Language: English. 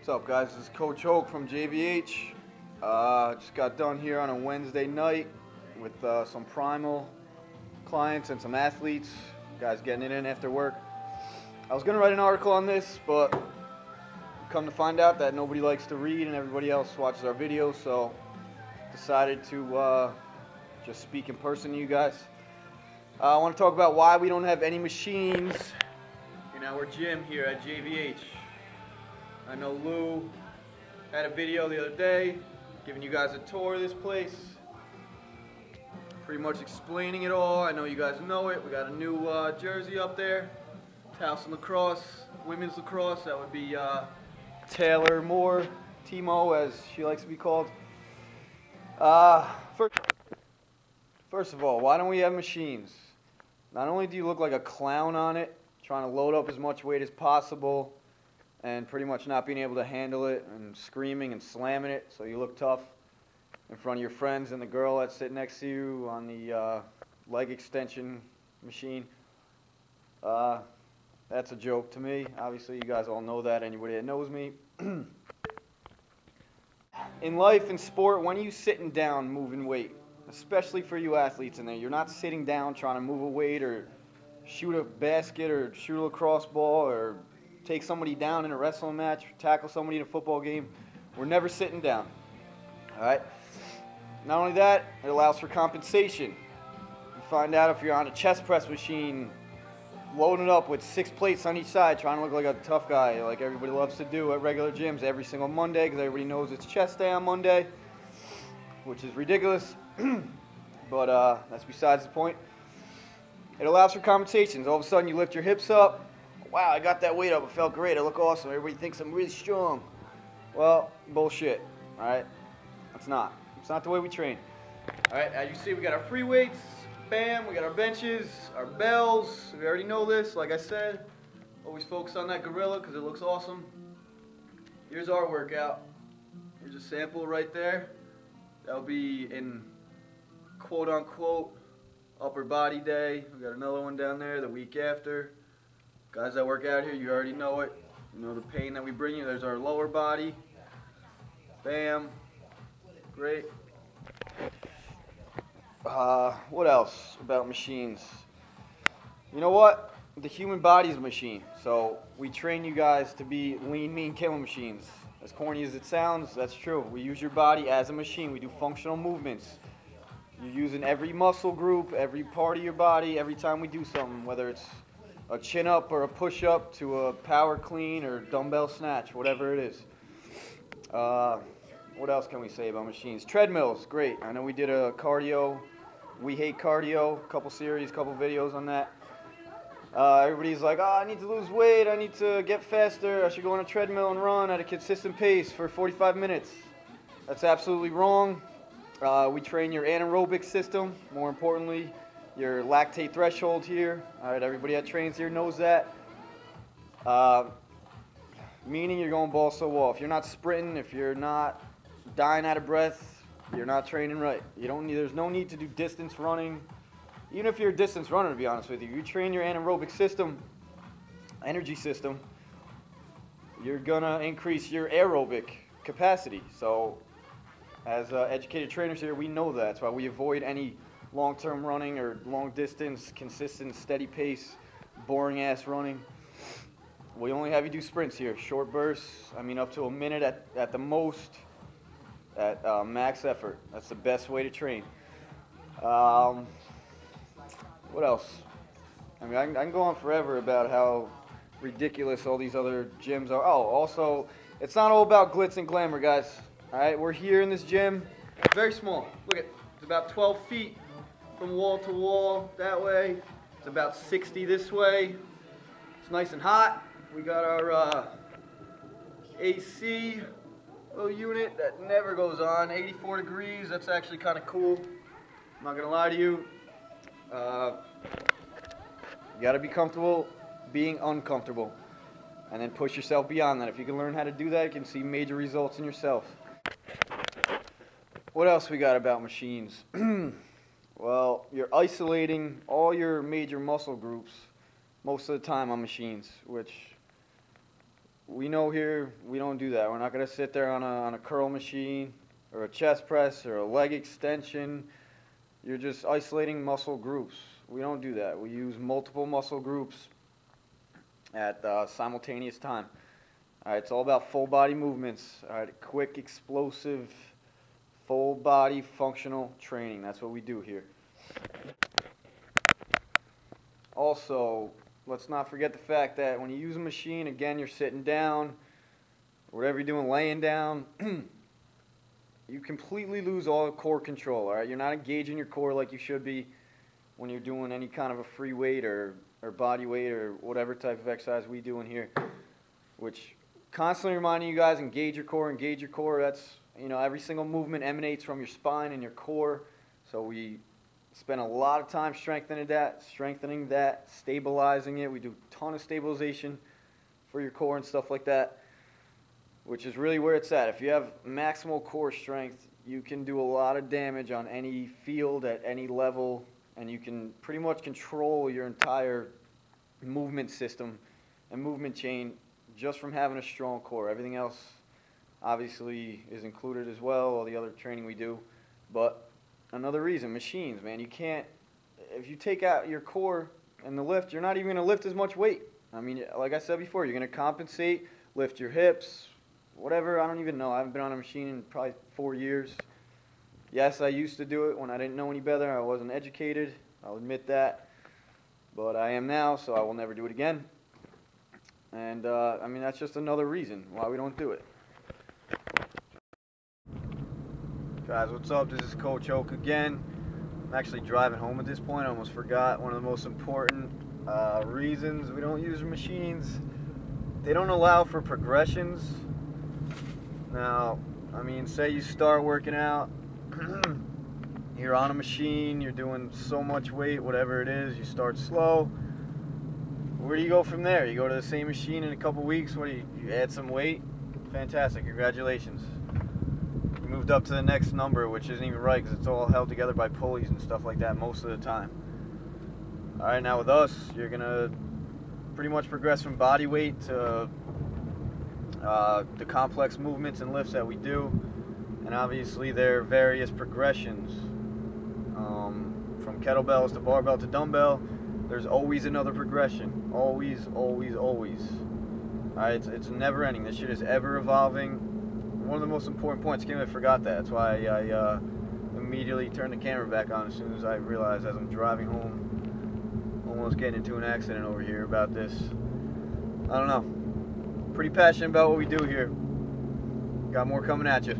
What's up, guys? This is Coach Hoke from JVH. Just got done here on a Wednesday night with some primal clients and some athletes. Guys getting it in after work. I was going to write an article on this, but come to find out that nobody likes to read and everybody else watches our videos, so decided to just speak in person to you guys. I want to talk about why we don't have any machines in our gym here at JVH. I know Lou had a video the other day giving you guys a tour of this place, pretty much explaining it all. I know you guys know it. We got a new jersey up there, Towson lacrosse, women's lacrosse. That would be Taylor Moore, Timo as she likes to be called. First of all, why don't we have machines? Not only do you look like a clown on it, trying to load up as much weight as possible and pretty much not being able to handle it and screaming and slamming it so you look tough in front of your friends and the girl that's sitting next to you on the leg extension machine. That's a joke to me. Obviously, you guys all know that, anybody that knows me. In life and sport, when are you sitting down moving weight? Especially for you athletes in there. You're not sitting down trying to move a weight or shoot a basket or shoot a lacrosse ball or take somebody down in a wrestling match, tackle somebody in a football game. We're never sitting down. All right? Not only that, it allows for compensation. You find out if you're on a chest press machine, loading it up with 6 plates on each side, trying to look like a tough guy, like everybody loves to do at regular gyms every single Monday, because everybody knows it's chest day on Monday, which is ridiculous. But that's besides the point. It allows for compensations. All of a sudden, you lift your hips up. Wow, I got that weight up. It felt great. I look awesome. Everybody thinks I'm really strong. Well, bullshit. All right? It's not. It's not the way we train. All right, as you see, we got our free weights. Bam. We got our benches, our bells. We already know this. Like I said, always focus on that gorilla because it looks awesome. Here's our workout. Here's a sample right there. That'll be in quote-unquote upper body day. We got another one down there the week after. Guys that work out here, you already know it. You know the pain that we bring you. There's our lower body. Bam. Great. What else about machines? You know what? The human body is a machine. So we train you guys to be lean, mean, killing machines. As corny as it sounds, that's true. We use your body as a machine. We do functional movements. You're using every muscle group, every part of your body, every time we do something, whether it's a chin-up or a push-up to a power clean or dumbbell snatch, whatever it is. What else can we say about machines? Treadmills, great. I know we did a cardio, we hate cardio, couple series, couple videos on that. Everybody's like, oh, I need to lose weight, I need to get faster, I should go on a treadmill and run at a consistent pace for 45 minutes. That's absolutely wrong. We train your anaerobic system, more importantly, your lactate threshold here. All right, everybody that trains here knows that. Meaning you're going balls to the wall. If you're not sprinting, if you're not dying out of breath, you're not training right. There's no need to do distance running. Even if you're a distance runner, to be honest with you, you train your anaerobic system, energy system, you're gonna increase your aerobic capacity. So as educated trainers here, we know that. That's why we avoid any long-term running or long distance, consistent, steady pace, boring ass running. We only have you do sprints here, short bursts. I mean, up to a minute at the most, at max effort. That's the best way to train. What else? I mean, I can go on forever about how ridiculous all these other gyms are. Oh, also, it's not all about glitz and glamour, guys. All right, we're here in this gym. Very small. Look at, it's about 12 feet from wall to wall that way. It's about 60 this way. It's nice and hot. We got our AC little unit that never goes on. 84 degrees. That's actually kind of cool. I'm not gonna lie to you. You got to be comfortable being uncomfortable, and then push yourself beyond that. If you can learn how to do that, you can see major results in yourself. What else we got about machines? Well, you're isolating all your major muscle groups most of the time on machines, which we know here we don't do that. We're not going to sit there on a curl machine or a chest press or a leg extension. You're just isolating muscle groups. We don't do that. We use multiple muscle groups at simultaneous time. All right, it's all about full body movements. All right, quick, explosive, full body functional training. That's what we do here. Also, let's not forget the fact that when you use a machine, again, you're sitting down, whatever you're doing, laying down, you completely lose all core control, all right? You're not engaging your core like you should be when you're doing any kind of a free weight or body weight or whatever type of exercise we do in here, which constantly reminding you guys, engage your core, engage your core. That's, you know, every single movement emanates from your spine and your core, so we spend a lot of time strengthening that, stabilizing it. We do a ton of stabilization for your core and stuff like that, which is really where it's at. If you have maximal core strength, you can do a lot of damage on any field at any level, and you can pretty much control your entire movement system and movement chain just from having a strong core. Everything else obviously is included as well, all the other training we do. But another reason, machines, man, you can't, if you take out your core and the lift, you're not even going to lift as much weight. I mean, like I said before, you're going to compensate, lift your hips, whatever, I don't even know. I haven't been on a machine in probably 4 years. Yes, I used to do it when I didn't know any better. I wasn't educated, I'll admit that. But I am now, so I will never do it again. And, I mean, that's just another reason why we don't do it. Guys, what's up? This is Coach Hoke again. I'm actually driving home at this point. I almost forgot one of the most important reasons we don't use machines. They don't allow for progressions. Now, I mean, say you start working out, you're on a machine, you're doing so much weight, whatever it is, you start slow. Where do you go from there? You go to the same machine in a couple weeks, what do you add some weight? Fantastic, congratulations. You moved up to the next number, which isn't even right because it's all held together by pulleys and stuff like that most of the time. Alright, now with us, you're going to pretty much progress from body weight to the complex movements and lifts that we do. And obviously there are various progressions. From kettlebells to barbell to dumbbell, there's always another progression. Always, always, always. Alright, it's never ending. This shit is ever evolving. One of the most important points, I forgot that. That's why I immediately turned the camera back on as soon as I realized as I'm driving home, almost getting into an accident over here about this. I don't know. Pretty passionate about what we do here. Got more coming at you.